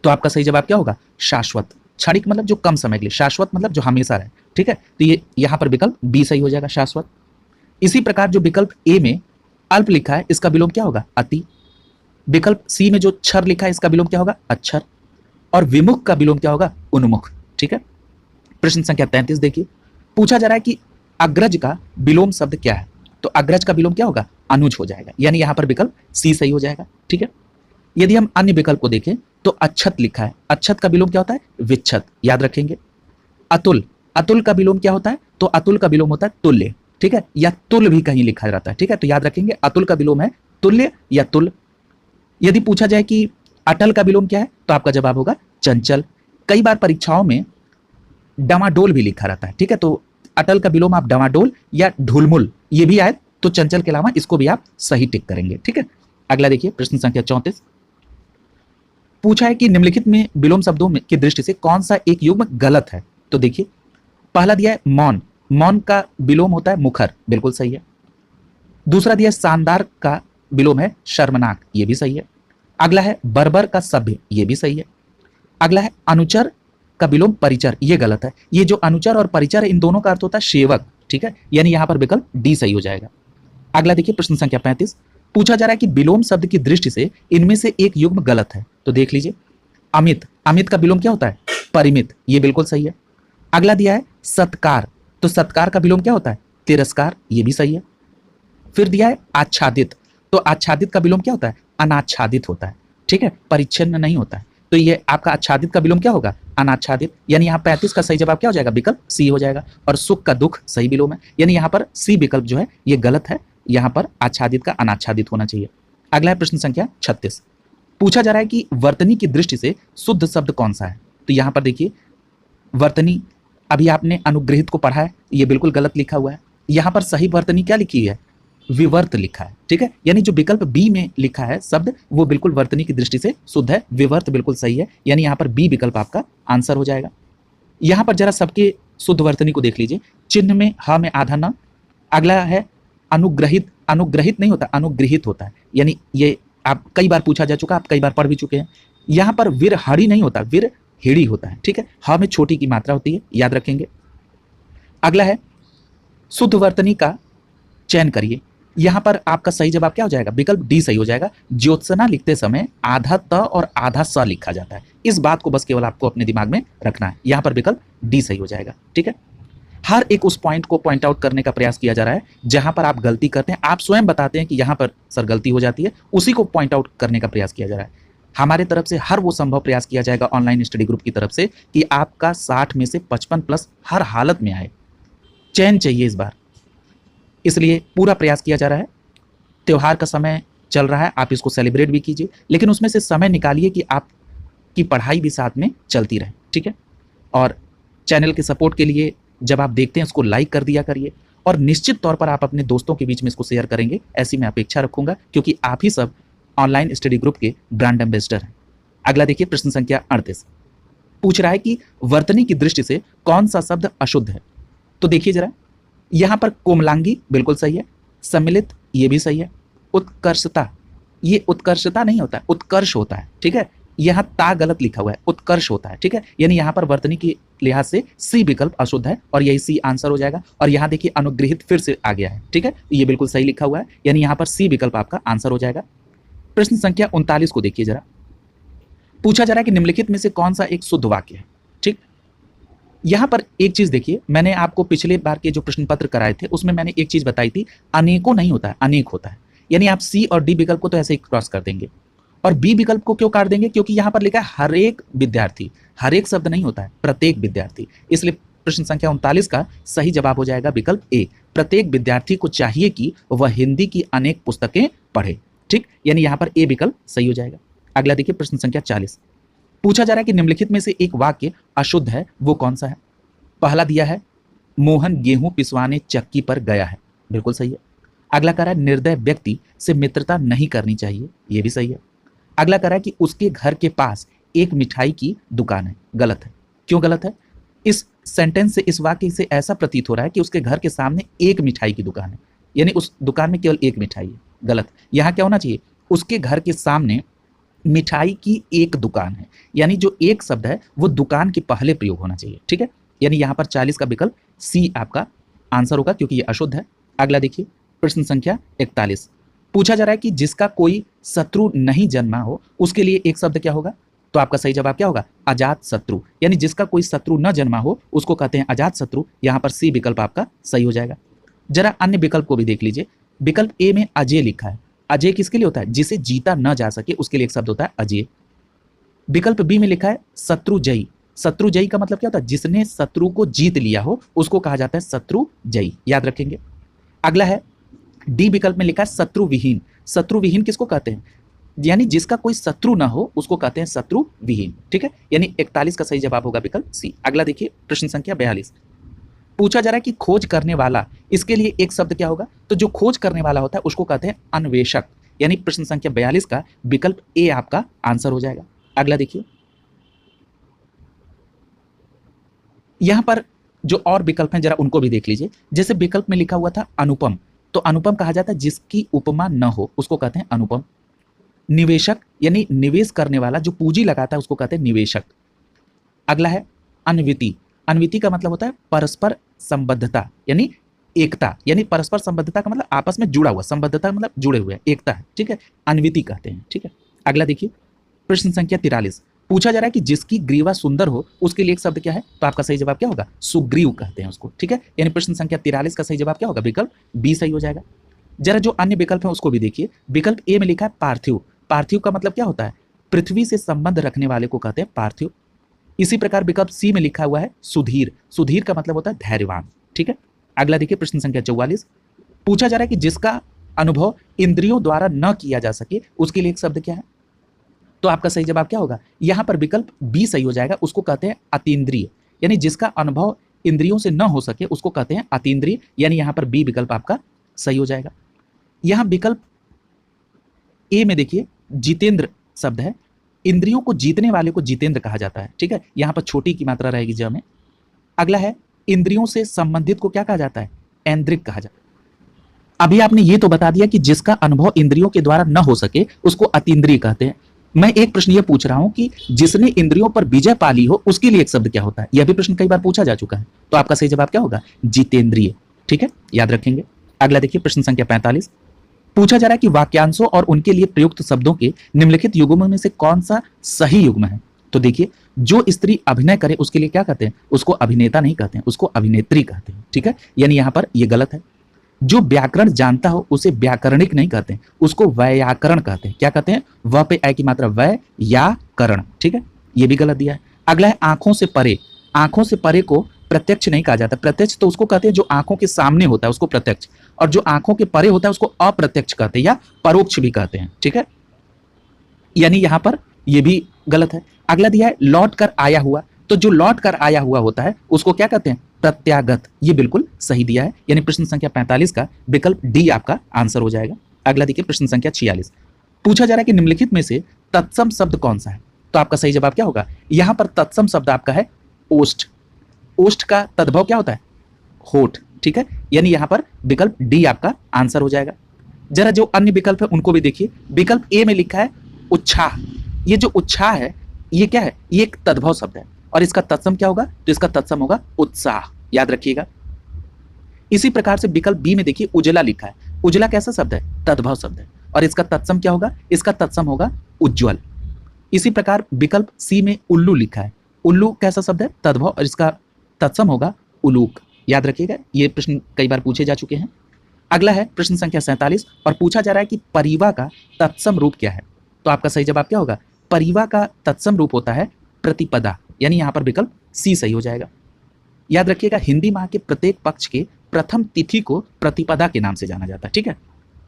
तो आपका सही जवाब क्या होगा? शाश्वत। क्षणिक मतलब जो कम समय के लिए, शाश्वत मतलब जो हमेशा रहे। ठीक है, तो ये यहां पर विकल्प बी सही हो जाएगा, शाश्वत। इसी प्रकार जो विकल्प ए में अल्प लिखा है, इसका विलोम क्या होगा? अति। विकल्प सी में जो क्षर लिखा है, इसका विलोम क्या होगा? अक्षर। और विमुख का विलोम क्या होगा? उन्मुख। ठीक है, प्रश्न संख्या 33 देखिए। पूछा जा रहा है कि अग्रज का विलोम शब्द क्या है? तो अग्रज का विलोम क्या होगा? अनुज हो जाएगा, यानी यहां पर विकल्प सी सही हो जाएगा। ठीक है, यदि हम अन्य विकल्प को देखें तो अक्षत लिखा है, अक्षत का विलोम क्या होता है? विच्छत, याद रखेंगे। अतुल, अतुल का विलोम क्या होता है? तो अतुल का विलोम होता है तुल्य। ठीक है, या तुल भी कहीं लिखा जाता है। ठीक है, तो याद रखेंगे अतुल का विलोम है तुल्य या तुल। यदि पूछा जाए कि अटल का विलोम क्या है, तो आपका जवाब होगा चंचल। कई बार परीक्षाओं में डमाडोल भी लिखा रहता है। ठीक है, तो अटल का विलोम आप डमाडोल या ढुलमुल ये भी आए तो चंचल के अलावा इसको भी आप सही टिक करेंगे। ठीक है, अगला देखिए प्रश्न संख्या 34। पूछा है कि निम्नलिखित में विलोम शब्दों की दृष्टि से कौन सा एक युग्म गलत है? तो देखिए, पहला दिया है मौन, मौन का विलोम होता है मुखर, बिल्कुल सही है। दूसरा दिया है शानदार का विलोम है शर्मनाक, ये भी सही है। अगला है बर्बर का सभ्य, ये भी सही है। अगला है अनुचर का विलोम परिचर, ये गलत है। ये जो अनुचर और परिचर है, इन दोनों का अर्थ होता है सेवक। ठीक है, यानी यहां पर विकल्प डी सही हो जाएगा। अगला देखिए प्रश्न संख्या 35। पूछा जा रहा है कि विलोम शब्द की दृष्टि से इनमें से एक युग्म गलत है। तो देख लीजिए, अमित, अमित का विलोम क्या होता है? परिमित, ये बिल्कुल सही है। अगला दिया है सत्कार, तो सत्कार का विलोम क्या होता है? तिरस्कार, ये भी सही है। फिर दिया है आच्छादित, तो आच्छादित का विलोम क्या होता है? अनाच्छादित होता है। ठीक है, परिच्छिन्न नहीं होता है। तो ये आपका आच्छादित का विलोम क्या होगा? अनाच्छादित, यानी यहाँ 35 का सही जवाब क्या हो जाएगा? विकल्प सी हो जाएगा। और सुख का दुख सही विलोम है, यानी यहाँ पर सी विकल्प जो है ये गलत है। यहाँ पर आच्छादित का अनाच्छादित होना चाहिए। अगला है प्रश्न संख्या 36। पूछा जा रहा है कि वर्तनी की दृष्टि से शुद्ध शब्द कौन सा है? तो यहाँ पर देखिए, वर्तनी अभी आपने अनुग्रहित को पढ़ा है, ये बिल्कुल गलत लिखा हुआ है। यहाँ पर सही वर्तनी क्या लिखी है? विवर्त लिखा है। ठीक है, यानी जो विकल्प बी में लिखा है शब्द, वो बिल्कुल वर्तनी की दृष्टि से शुद्ध है, विवर्त बिल्कुल सही है, यानी यहाँ पर बी विकल्प आपका आंसर हो जाएगा। यहाँ पर जरा सबके शुद्ध वर्तनी को देख लीजिए, चिन्ह में ह में आधा न। अगला है अनुग्रहित, अनुग्रहित नहीं होता, अनुगृहित होता है, यानी ये आप कई बार पूछा जा चुका, आप कई बार पढ़ भी चुके हैं। यहाँ पर वीर हड़ी नहीं होता, वीर हिड़ी होता है। ठीक है, ह में छोटी की मात्रा होती है, याद रखेंगे। अगला है शुद्ध वर्तनी का चयन करिए। यहां पर आपका सही जवाब क्या हो जाएगा? विकल्प डी सही हो जाएगा। ज्योत्सना लिखते समय आधा त और आधा स लिखा जाता है, इस बात को बस केवल आपको अपने दिमाग में रखना है। यहां पर विकल्प डी सही हो जाएगा। ठीक है, हर एक उस पॉइंट को पॉइंट आउट करने का प्रयास किया जा रहा है जहां पर आप गलती करते हैं, आप स्वयं बताते हैं कि यहां पर सर गलती हो जाती है, उसी को पॉइंट आउट करने का प्रयास किया जा रहा है। हमारे तरफ से हर वो संभव प्रयास किया जाएगा ऑनलाइन स्टडी ग्रुप की तरफ से कि आपका 60 में से 55 प्लस हर हालत में आए। चयन चाहिए इस बार, इसलिए पूरा प्रयास किया जा रहा है। त्यौहार का समय चल रहा है, आप इसको सेलिब्रेट भी कीजिए, लेकिन उसमें से समय निकालिए कि आपकी पढ़ाई भी साथ में चलती रहे। ठीक है, और चैनल के सपोर्ट के लिए जब आप देखते हैं उसको लाइक कर दिया करिए, और निश्चित तौर पर आप अपने दोस्तों के बीच में इसको शेयर करेंगे, ऐसी मैं अपेक्षा रखूंगा, क्योंकि आप ही सब ऑनलाइन स्टडी ग्रुप के ब्रांड एम्बेसडर हैं। अगला देखिए प्रश्न संख्या 38। पूछ रहा है कि वर्तनी की दृष्टि से कौन सा शब्द अशुद्ध है? तो देखिए जरा, यहां पर कोमलांगी बिल्कुल सही है, सम्मिलित ये भी सही है, उत्कर्षता, ये उत्कर्षता नहीं होता है, उत्कर्ष होता है। ठीक है, यहाँ ता गलत लिखा हुआ है, उत्कर्ष होता है, ठीक है। यानी यहाँ पर वर्तनी के लिहाज से सी विकल्प अशुद्ध है और यही सी आंसर हो जाएगा। और यहाँ देखिए अनुग्रहित फिर से आ गया है, ठीक है, ये बिल्कुल सही लिखा हुआ है, यानी यहाँ पर सी विकल्प आपका आंसर हो जाएगा। प्रश्न संख्या 39 को देखिए जरा। पूछा जा रहा है कि निम्नलिखित में से कौन सा एक शुद्ध वाक्य है, ठीक। यहाँ पर एक चीज देखिए, मैंने आपको पिछले बार के जो प्रश्न पत्र कराए थे उसमें मैंने एक चीज बताई थी, अनेकों नहीं होता है, अनेक होता है। यानी आप सी और डी विकल्प को तो ऐसे ही क्रॉस कर देंगे और बी विकल्प को क्यों काट देंगे, क्योंकि यहाँ पर लिखा है हर एक विद्यार्थी, हर एक शब्द नहीं होता है, प्रत्येक विद्यार्थी। इसलिए प्रश्न संख्या 39 का सही जवाब हो जाएगा विकल्प ए, प्रत्येक विद्यार्थी को चाहिए कि वह हिंदी की अनेक पुस्तकें पढ़े, ठीक। यानी यहाँ पर ए विकल्प सही हो जाएगा। अगला देखिए प्रश्न संख्या 40। पूछा जा रहा है कि निम्नलिखित में से एक वाक्य अशुद्ध है, वो कौन सा है। पहला दिया है मोहन गेहूं पिसवाने चक्की पर गया है, बिल्कुल सही है। अगला कह रहा है निर्दय व्यक्ति से मित्रता नहीं करनी चाहिए, ये भी सही है। अगला कह रहा है कि उसके घर के पास एक मिठाई की दुकान है, गलत है। क्यों गलत है, इस सेंटेंस से, इस वाक्य से ऐसा प्रतीत हो रहा है कि उसके घर के सामने एक मिठाई की दुकान है, यानी उस दुकान में केवल एक मिठाई है, गलत। यहाँ क्या होना चाहिए, उसके घर के सामने मिठाई की एक दुकान है, यानी जो एक शब्द है वो दुकान के पहले प्रयोग होना चाहिए, ठीक है। यानी यहाँ पर 40 का विकल्प सी आपका आंसर होगा, क्योंकि ये अशुद्ध है। अगला देखिए प्रश्न संख्या 41। पूछा जा रहा है कि जिसका कोई शत्रु नहीं जन्मा हो उसके लिए एक शब्द क्या होगा, तो आपका सही जवाब क्या होगा, अजात शत्रु। यानी जिसका कोई शत्रु न जन्मा हो उसको कहते हैं अजात शत्रु, यहाँ पर सी विकल्प आपका सही हो जाएगा। जरा अन्य विकल्प को भी देख लीजिए। विकल्प ए में अजय लिखा है, अजय किसके लिए होता है, जिसे जीता न जा सके उसके लिए एक शब्द होता है अजय। विकल्प बी में लिखा है शत्रुजयी, शत्रुजयी का मतलब क्या होता है, जिसने शत्रु को जीत लिया हो उसको कहा जाता है शत्रुजयी, याद रखेंगे। अगला है डी विकल्प में लिखा है शत्रुविहीन, शत्रुविहीन किसको कहते हैं, यानी जिसका कोई शत्रु ना हो उसको कहते हैं शत्रुविहीन, ठीक है। यानी 41 का सही जवाब होगा विकल्प सी। अगला देखिए प्रश्न संख्या 42। पूछा जा रहा है कि खोज करने वाला, इसके लिए एक शब्द क्या होगा, तो जो खोज करने वाला होता है उसको कहते हैं अन्वेषक, यानी प्रश्न संख्या 42 का विकल्प ए आपका आंसर हो जाएगा। अगला देखिए, यहां पर जो और विकल्प हैं जरा उनको भी देख लीजिए। जैसे विकल्प में लिखा हुआ था अनुपम, तो अनुपम कहा जाता है जिसकी उपमा न हो उसको कहते हैं अनुपम। निवेशक यानी निवेश करने वाला, जो पूंजी लगाता है उसको कहते हैं निवेशक। अगला है अन्विति, अन्विति का मतलब होता है परस्पर संबद्धता यानी एकता, यानी परस्पर संबद्धता का मतलब आपस में जुड़ा हुआ, संबद्धता मतलब जुड़े हुए, एकता है, ठीक है, अन्विति कहते हैं, ठीक है। अगला देखिए प्रश्न संख्या 43। पूछा जा रहा है कि जिसकी ग्रीवा सुंदर हो उसके लिए एक शब्द क्या है, तो आपका सही जवाब क्या होगा, सुग्रीव कहते हैं उसको, ठीक है। यानी प्रश्न संख्या 43 का सही जवाब क्या होगा, विकल्प बी सही हो जाएगा। जरा जो अन्य विकल्प है उसको भी देखिए। विकल्प ए में लिखा है पार्थिव, पार्थिव का मतलब क्या होता है, पृथ्वी से संबंध रखने वाले को कहते हैं पार्थिव। इसी प्रकार विकल्प सी में लिखा हुआ है सुधीर, सुधीर का मतलब होता है धैर्यवान, ठीक है। अगला देखिए प्रश्न संख्या 44। पूछा जा रहा है कि जिसका अनुभव इंद्रियों द्वारा न किया जा सके उसके लिए एक शब्द क्या है, तो आपका सही जवाब क्या होगा, यहां पर विकल्प बी सही हो जाएगा, उसको कहते हैं अतीन्द्रिय, यानी जिसका अनुभव इंद्रियों से न हो सके उसको कहते हैं अतीन्द्रिय, यानी यहां पर बी विकल्प आपका सही हो जाएगा। यहां विकल्प ए में देखिए जितेंद्र शब्द है, इंद्रियों को जीतने वाले को जितेंद्र कहा जाता है, ठीक है, यहां पर छोटी की मात्रा रहेगी ज में। अगला है इंद्रियों से संबंधित को क्या कहा जाता है, ऐन्द्रिक कहा जाता है। अभी आपने ये तो बता दिया कि जिसका अनुभव इंद्रियों के द्वारा न हो सके उसको अतीन्द्रिय कहते हैं। मैं एक प्रश्न ये पूछ रहा हूं कि जिसने इंद्रियों पर विजय पाली हो उसके लिए एक शब्द क्या होता है, यह भी प्रश्न कई बार पूछा जा चुका है, तो आपका सही जवाब क्या होगा, जितेंद्रिय, ठीक है, याद रखेंगे। अगला देखिए प्रश्न संख्या 45। पूछा जा रहा है कि वाक्यांशों और उनके लिए प्रयुक्त शब्दों के निम्नलिखित युग्मों में से कौन सा सही युग्म है, तो देखिए जो स्त्री अभिनय करे उसके लिए क्या कहते हैं, उसको अभिनेता नहीं कहते हैं, उसको अभिनेत्री कहते हैं, ठीक है, यानी यहां पर यह गलत है। जो व्याकरण जानता हो उसे व्याकरणिक नहीं कहते हैं, उसको व्याकरण कहते हैं, क्या कहते हैं, व पे ऐ की मात्रा वै या करण, ठीक है, ये भी गलत दिया है। अगला है आंखों से परे, आंखों से परे को प्रत्यक्ष नहीं कहा जाता, प्रत्यक्ष तो उसको कहते हैं जो आंखों के सामने होता है उसको प्रत्यक्ष, और जो आंखों के परे होता है उसको अप्रत्यक्ष कहते हैं या परोक्ष भी कहते हैं, ठीक है, यानी यहां पर यह भी गलत है। अगला दिया है लौट कर आया हुआ, तो जो लौट कर आया हुआ होता है उसको क्या कहते हैं, प्रत्यागत, ये बिल्कुल सही दिया है, यानी प्रश्न संख्या 45 का विकल्प डी आपका आंसर हो जाएगा। अगला देखिए प्रश्न संख्या 46। पूछा जा रहा है कि निम्नलिखित में से तत्सम शब्द कौन सा है, तो आपका सही जवाब क्या होगा, यहां पर तत्सम शब्द आपका है ओष्ठ, ओष्ठ का तद्भव क्या होता है, होठ, ठीक है, यानी यहां पर विकल्प डी आपका आंसर हो जाएगा। जरा जो अन्य विकल्प है उनको भी देखिए। विकल्प ए में लिखा है उत्साह, ये जो उत्साह है ये क्या है, ये एक तद्भव शब्द है और इसका तत्सम क्या होगा, तो इसका तत्सम होगा उत्साह, याद रखिएगा। इसी प्रकार से विकल्प बी में देखिए उजला लिखा है, उजला कैसा शब्द है, तद्भव शब्द है और इसका तत्सम क्या होगा, इसका तत्सम होगा उज्ज्वल। इसी प्रकार विकल्प सी में उल्लू लिखा है, उल्लू कैसा शब्द है, तद्भव और इसका तत्सम होगा उलूक, याद रखिएगा। ये प्रश्न कई बार पूछे जा चुके हैं। अगला है प्रश्न संख्या 47 और पूछा जा रहा है कि परिवा का तत्सम रूप क्या है, तो आपका सही जवाब क्या होगा, परिवा का तत्सम रूप होता है प्रतिपदा, यानी यहां पर विकल्प सी सही हो जाएगा। याद रखिएगा हिंदी माह के प्रत्येक पक्ष के प्रथम तिथि को प्रतिपदा के नाम से जाना जाता है, ठीक है।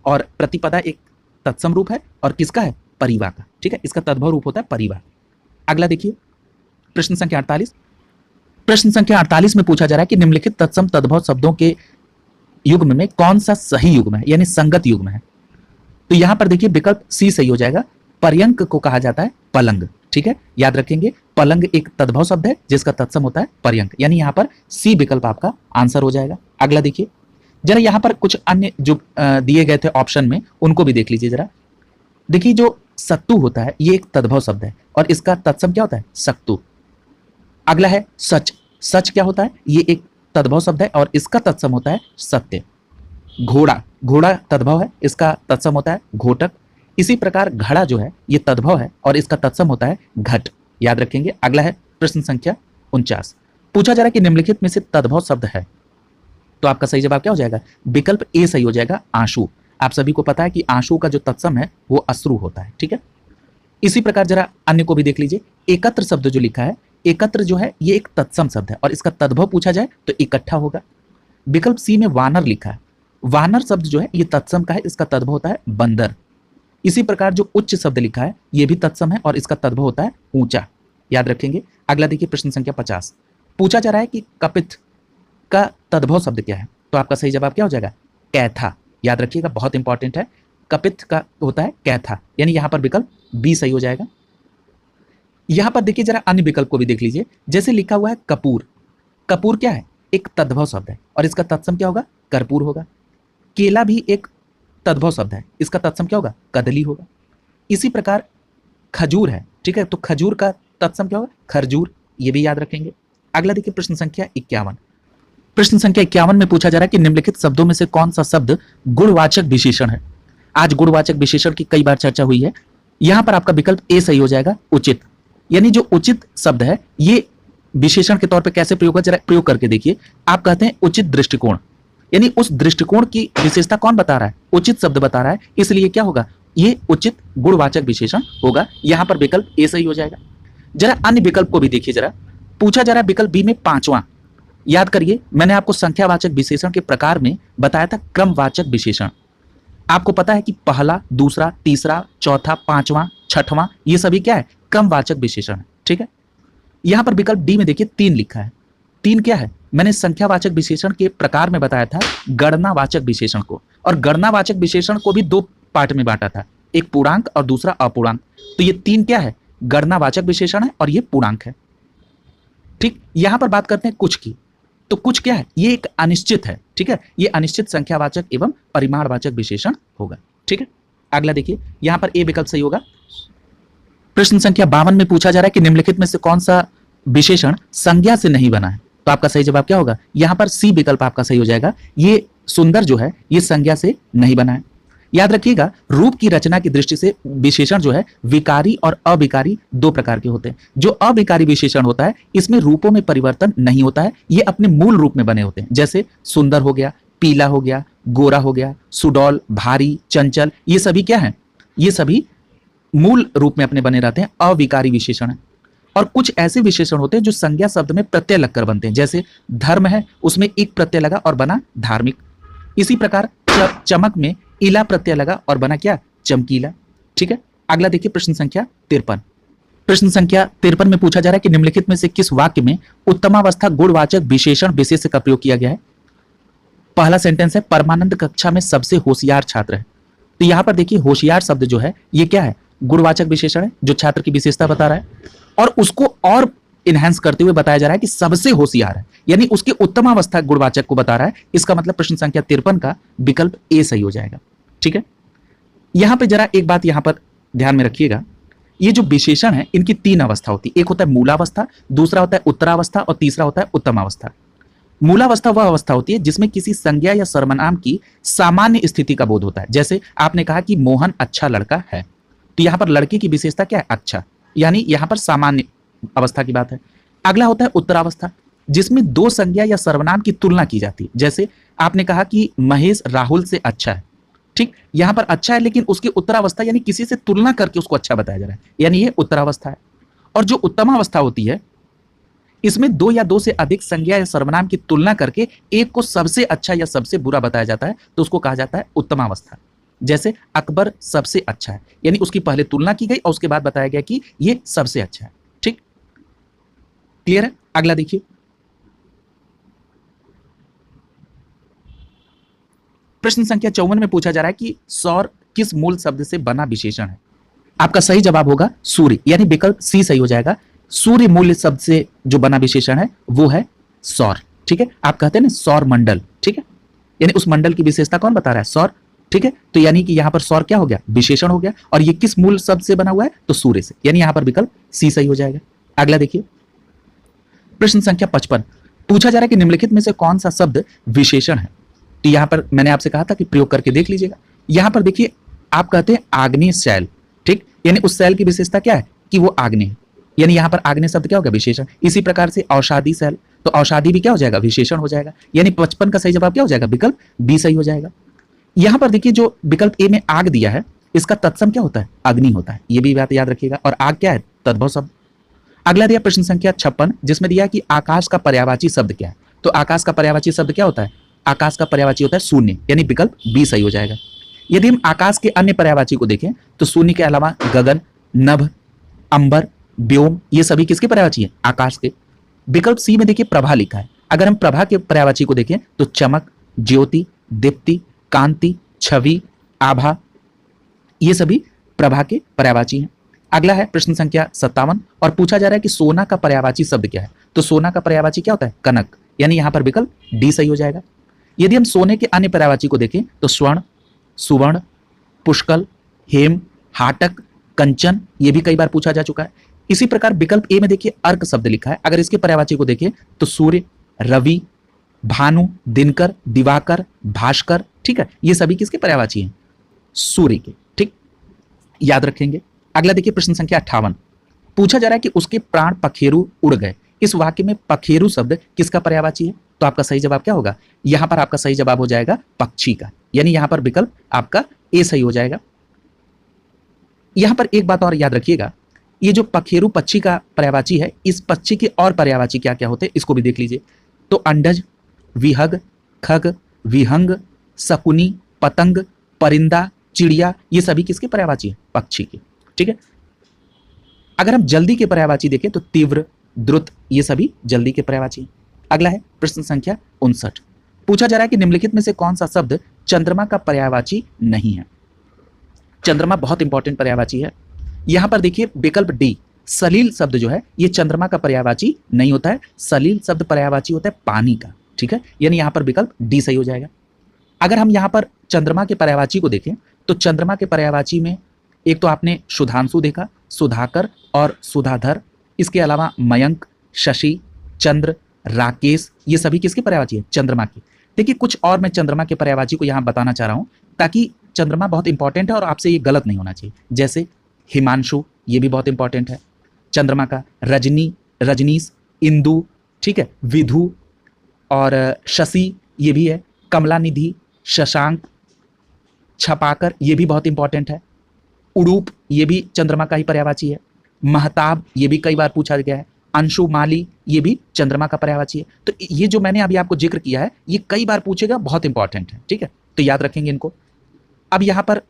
और प्रतिपदा एक तत्सम रूप है और किसका है, परिवा का, ठीक है। इसका तद्भव रूप होता है परिवा। अगला देखिए प्रश्न संख्या 48। प्रश्न संख्या 48 में पूछा जा रहा है कि निम्नलिखित तत्सम तद्भव शब्दों के युग्म में कौन सा सही युग्म है, यानी संगत युग्म है। तो यहां पर देखिए विकल्प सी सही हो जाएगा। पर्यंक को कहा जाता है पलंग, ठीक है, याद रखेंगे। पलंग एक तद्भव शब्द है जिसका तत्सम होता है पर्यंक, यानी यहां पर सी विकल्प आपका आंसर हो जाएगा। अगला देखिए जरा यहां पर कुछ अन्य जो दिए गए थे ऑप्शन में उनको भी देख लीजिए जरा। देखिए जो सत्तू होता है ये एक तद्भव शब्द है और इसका तत्सम क्या होता है, सक्तु। अगला है सच, सच क्या होता है, ये एक तद्भव शब्द है और इसका तत्सम होता है सत्य। घोड़ा, घोड़ा तद्भव है, इसका तत्सम होता है घोटक। इसी प्रकार घड़ा जो है ये तद्भव है और इसका तत्सम होता है घट, याद रखेंगे। अगला है प्रश्न संख्या 49। पूछा जा रहा है कि निम्नलिखित में से तद्भव शब्द है, तो आपका सही जवाब क्या हो जाएगा, विकल्प ए सही हो जाएगा आंसू। आप सभी को पता है कि आंसू का जो तत्सम है वो अश्रु होता है, ठीक है। इसी प्रकार जरा अन्य को भी देख लीजिए। एकत्र शब्द जो लिखा है, एकत्र जो है ये एक तत्सम शब्द है और इसका तद्भव पूछा जाए तो इकट्ठा होगा। विकल्प सी में वानर लिखा है, वानर शब्द जो है ये तत्सम का है, इसका तद्भव होता है बंदर। इसी प्रकार जो उच्च शब्द लिखा है ये भी तत्सम है और इसका तद्भव होता है ऊंचा, याद रखेंगे। अगला देखिए प्रश्न संख्या 50। पूछा जा रहा है कि कपित का तद्भव शब्द क्या है, तो आपका सही जवाब क्या हो जाएगा, कैथा, याद रखिएगा, बहुत इंपॉर्टेंट है। कपित का होता है कैथा, यानी यहां पर विकल्प बी सही हो जाएगा। यहां पर देखिए जरा अन्य विकल्प को भी देख लीजिए। जैसे लिखा हुआ है कपूर, कपूर क्या है, एक तद्भव शब्द है और इसका तत्सम क्या होगा, कर्पूर होगा। केला भी एक तद्भव शब्द है, इसका तत्सम क्या होगा, कदली होगा। इसी प्रकार खजूर है, ठीक है, तो खजूर का तत्सम क्या होगा, खरजूर, ये भी याद रखेंगे। अगला देखिए प्रश्न संख्या 51। प्रश्न संख्या 51 में पूछा जा रहा है कि निम्नलिखित शब्दों में से कौन सा शब्द गुणवाचक विशेषण है। आज गुणवाचक विशेषण की कई बार चर्चा हुई है। यहां पर आपका विकल्प ए सही हो जाएगा उचित, यानी जो उचित शब्द है ये विशेषण के तौर पे कैसे प्रयोग है, जरा प्रयोग करके देखिए। आप कहते हैं उचित दृष्टिकोण, यानी उस दृष्टिकोण की विशेषता कौन बता रहा है, उचित शब्द बता रहा है, इसलिए क्या होगा, ये उचित गुणवाचक विशेषण होगा। यहां पर विकल्प ए सही हो जाएगा। जरा अन्य विकल्प को भी देखिए जरा। पूछा जा रहा है विकल्प बी में पांचवा, याद करिए मैंने आपको संख्यावाचक विशेषण के प्रकार में बताया था क्रमवाचक विशेषण। आपको पता है कि पहला, दूसरा, तीसरा, चौथा, पांचवा, छठवां, ये सभी क्या है, क्रमवाचक विशेषण है, ठीक है। यहां पर विकल्प डी में देखिए 3 लिखा है। 3 क्या है, मैंने संख्यावाचक विशेषण के प्रकार में बताया था गणनावाचक विशेषण को, और गणनावाचक विशेषण को भी 2 पार्ट में बांटा था, एक पूर्णांक और दूसरा अपूर्णांक। तो ये 3 क्या है, गणनावाचक विशेषण है और ये पूर्णांक है, ठीक। यहां पर बात करते हैं कुछ की, तो कुछ क्या है, ये एक अनिश्चित है, ठीक है, ये अनिश्चित संख्यावाचक एवं परिमाणवाचक विशेषण होगा, ठीक है। अगला देखिए यहां पर ए विकल्प सही होगा। प्रश्न संख्या 52 में पूछा जा रहा है कि निम्नलिखित में से कौन सा विशेषण संज्ञा से नहीं बना है, तो आपका सही जवाब क्या होगा, यहां पर सी विकल्प आपका सही हो जाएगा। ये सुंदर जो है ये संज्ञा से नहीं बना है। याद रखिएगा रूप की रचना की दृष्टि से विशेषण जो है विकारी और अविकारी 2 प्रकार के होते हैं। जो अविकारी विशेषण होता है इसमें रूपों में परिवर्तन नहीं होता है, ये अपने मूल रूप में बने होते हैं। जैसे सुंदर हो गया, पीला हो गया, गोरा हो गया, सुडौल, भारी, चंचल, ये सभी क्या है, ये सभी मूल रूप में अपने बने रहते हैं, अविकारी विशेषण है। और कुछ ऐसे विशेषण होते हैं जो संज्ञा शब्द में प्रत्यय लगकर बनते हैं। जैसे धर्म है, उसमें एक प्रत्यय लगा और बना धार्मिक। इसी प्रकार चमक में इला प्रत्यय लगा और बना क्या, चमकीला, ठीक है। अगला देखिए प्रश्न संख्या 53। प्रश्न संख्या 53 में पूछा जा रहा है कि निम्नलिखित में से किस वाक्य में उत्तमावस्था गुणवाचक विशेषण विशेष का प्रयोग किया गया है। पहला सेंटेंस है परमानंद कक्षा में सबसे होशियार छात्र है। तो यहां पर देखिए होशियार शब्द जो है ये क्या है, गुणवाचक विशेषण है जो छात्र की विशेषता बता रहा है, और उसको और इनहेंस करते हुए बताया जा रहा है कि सबसे होशियार है, यानी उसकी उत्तमावस्था गुणवाचक को बता रहा है। इसका मतलब प्रश्न संख्या 53 का विकल्प ए सही हो जाएगा, ठीक है। यहां पे जरा एक बात यहां पर ध्यान में रखिएगा, ये जो विशेषण है इनकी तीन अवस्था होती है, एक होता है मूलावस्था, दूसरा होता है उत्तरावस्था और तीसरा होता है उत्तमावस्था। मूलावस्था वह अवस्था होती है जिसमें किसी संज्ञा या सर्वनाम की सामान्य स्थिति का बोध होता है। जैसे आपने कहा कि मोहन अच्छा लड़का है, तो यहां पर लड़के की विशेषता क्या है? अच्छा, यानी यहां पर सामान्य अवस्था की बात है। अगला होता है उत्तरावस्था, जिसमें दो संज्ञा या सर्वनाम की तुलना की जाती है। जैसे आपने कहा कि महेश राहुल से अच्छा है, ठीक, यहां पर अच्छा है लेकिन उसकी उत्तरावस्था यानी किसी से तुलना करके उसको अच्छा बताया जा रहा है, यानी ये उत्तरावस्था है। और जो उत्तमावस्था होती है, इसमें दो या दो से अधिक संज्ञा या सर्वनाम की तुलना करके एक को सबसे अच्छा या सबसे बुरा बताया जाता है, तो उसको कहा जाता है उत्तमावस्था। जैसे अकबर सबसे अच्छा है, यानी उसकी पहले तुलना की गई और उसके बाद बताया गया कि ये सबसे अच्छा है। ठीक, क्लियर है? अगला देखिए, प्रश्न संख्या 54 में पूछा जा रहा है कि सौर किस मूल शब्द से बना विशेषण है? आपका सही जवाब होगा सूर्य, यानी विकल्प सी सही हो जाएगा। सूर्य मूल शब्द से जो बना विशेषण है वो है सौर। ठीक है, आप कहते हैं ना सौर मंडल, ठीक है, यानी उस मंडल की विशेषता कौन बता रहा है? सौर। ठीक है, तो यानी कि यहां पर सौर क्या हो गया? विशेषण हो गया। और ये किस मूल शब्द से बना हुआ है? तो सूर्य से, यानी यहां पर विकल्प सी सही हो जाएगा। अगला देखिए, प्रश्न संख्या 55 पूछा जा रहा है कि निम्नलिखित में से कौन सा शब्द विशेषण है? तो यहां पर मैंने आपसे कहा था कि प्रयोग करके देख लीजिएगा। यहां पर देखिए, आप कहते हैं आग्नेय शैल, ठीक, यानी उस शैल की विशेषता क्या है? कि वो आग्नेय, यानी यहां पर आग्नेय शब्द क्या होगा? विशेषण। इसी प्रकार से औषधि शैल, तो औषधि भी क्या हो जाएगा? विशेषण हो जाएगा। यानी 55 का सही जवाब क्या हो जाएगा? विकल्प बी सही हो जाएगा। यहां पर देखिए, जो विकल्प ए में आग दिया है, इसका तत्सम क्या होता है? अग्नि होता है, ये भी बात याद रखिएगा। और आग क्या है? तद्भव शब्द। अगला दिया प्रश्न संख्या 56, जिसमें दिया कि आकाश का पर्यायवाची शब्द क्या है? तो आकाश का पर्यायवाची शब्द क्या होता है? आकाश का पर्यायवाची होता है शून्य, यानी विकल्प बी सही हो जाएगा। यदि हम आकाश के अन्य पर्यायवाची को देखें तो शून्य के अलावा गगन, नभ, अंबर, व्योम, ये सभी किसके पर्यायवाची है? आकाश के। विकल्प सी में देखिए प्रभा लिखा है। अगर हम प्रभा के पर्यायवाची को देखें तो चमक, ज्योति, दीप्ति, कांति, छवि, आभा, ये सभी प्रभा के पर्यायवाची हैं। अगला है प्रश्न संख्या 57 और पूछा जा रहा है कि सोना का पर्यायवाची शब्द क्या है? तो सोना का पर्यायवाची क्या होता है? कनक, यानी यहां पर विकल्प डी सही हो जाएगा। यदि हम सोने के अन्य पर्यायवाची को देखें तो स्वर्ण, सुवर्ण, पुष्कल, हेम, हाटक, कंचन, ये भी कई बार पूछा जा चुका है। इसी प्रकार विकल्प ए में देखिए अर्क शब्द लिखा है। अगर इसके पर्यायवाची को देखें तो सूर्य, रवि, भानु, दिनकर, दिवाकर, भास्कर, ठीक है, ये सभी किसके पर्यायवाची हैं? सूर्य के। ठीक, याद रखेंगे। अगला देखिए प्रश्न संख्या 58 पूछा जा रहा है कि उसके प्राण पखेरु उड़ गए। इस वाक्य में पखेरु शब्द किसका पर्यायवाची है? तो आपका सही जवाब क्या होगा? यहां पर आपका सही जवाब हो जाएगा पक्षी का, यानी यहां पर विकल्प आपका ए सही हो जाएगा। यहां पर एक बात और याद रखिएगा, ये जो पखेरु पक्षी का पर्यायवाची है, इस पक्षी के और पर्यायवाची क्या क्या होते हैं इसको भी देख लीजिए। तो अंडज, विहग, खग, विहंग, शकुनी, पतंग, परिंदा, चिड़िया, ये सभी किसके पर्यायवाची है? पक्षी के। ठीक है, अगर हम जल्दी के पर्यायवाची देखें तो तीव्र, द्रुत, ये सभी जल्दी के पर्यायवाची हैं। अगला है प्रश्न संख्या 59 पूछा जा रहा है कि निम्नलिखित में से कौन सा शब्द चंद्रमा का पर्यायवाची नहीं है? चंद्रमा बहुत इंपॉर्टेंट पर्यायवाची है। यहां पर देखिए विकल्प डी सलील शब्द जो है ये चंद्रमा का पर्यायवाची नहीं होता है। सलील शब्द पर्यायवाची होता है पानी का। ठीक है, यानी यहां पर विकल्प डी सही हो जाएगा। अगर हम यहां पर चंद्रमा के पर्यायवाची को देखें तो चंद्रमा के पर्यायवाची में एक तो आपने सुधांशु देखा, सुधाकर और सुधाधर, इसके अलावा मयंक, शशि, चंद्र, राकेश, ये सभी किसके पर्यायवाची है? चंद्रमा की। देखिए कुछ और मैं चंद्रमा के पर्यायवाची को यहां बताना चाह रहा हूं ताकि चंद्रमा बहुत इंपॉर्टेंट है और आपसे ये गलत नहीं होना चाहिए। जैसे हिमांशु, ये भी बहुत इंपॉर्टेंट है चंद्रमा का। रजनी, रजनीश, इंदु, ठीक है, विधु और शशि, ये भी है। कमलानिधि, शशांक, छपाकर, ये भी बहुत इंपॉर्टेंट है। उड़ूप, ये भी चंद्रमा का ही पर्यायवाची है। महताब, ये भी कई बार पूछा गया है। अंशुमाली, ये भी चंद्रमा का पर्यायवाची है। तो ये जो मैंने अभी आपको जिक्र किया है ये कई बार पूछेगा, बहुत इंपॉर्टेंट है। ठीक है, तो याद रखेंगे इनको। अब यहां पर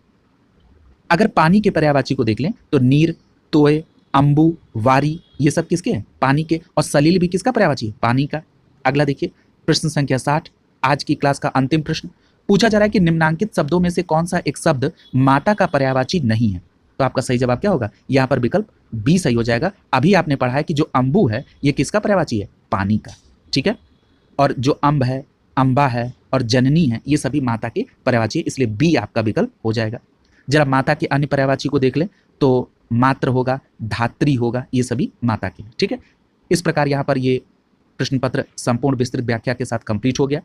अगर पानी के पर्यायवाची को देख लें तो नीर, तोय, अंबु, वारी, ये सब किसके हैं? पानी के। और सलील भी किसका पर्यायवाची है? पानी का। अगला देखिए प्रश्न संख्या 60 आज की क्लास का अंतिम प्रश्न पूछा जा रहा है कि निम्नांकित शब्दों में से कौन सा एक शब्द माता का पर्यायवाची नहीं है? तो आपका सही जवाब क्या होगा? यहां पर विकल्प बी सही हो जाएगा। अभी आपने पढ़ा है कि जो अंबु है ये किसका पर्यायवाची है? पानी का। ठीक है, और जो अंब है, अंबा है और जननी है, ये सभी माता के पर्यायवाची है, इसलिए बी आपका विकल्प हो जाएगा। जरा माता के अन्य पर्यायवाची को देख लें तो मात्र होगा, धात्री होगा, ये सभी माता के हैं। ठीक है, इस प्रकार यहाँ पर ये प्रश्न पत्र संपूर्ण विस्तृत व्याख्या के साथ कंप्लीट हो गया।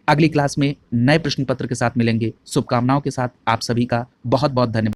अगली क्लास में नए प्रश्न पत्र के साथ मिलेंगे। शुभकामनाओं के साथ आप सभी का बहुत बहुत धन्यवाद।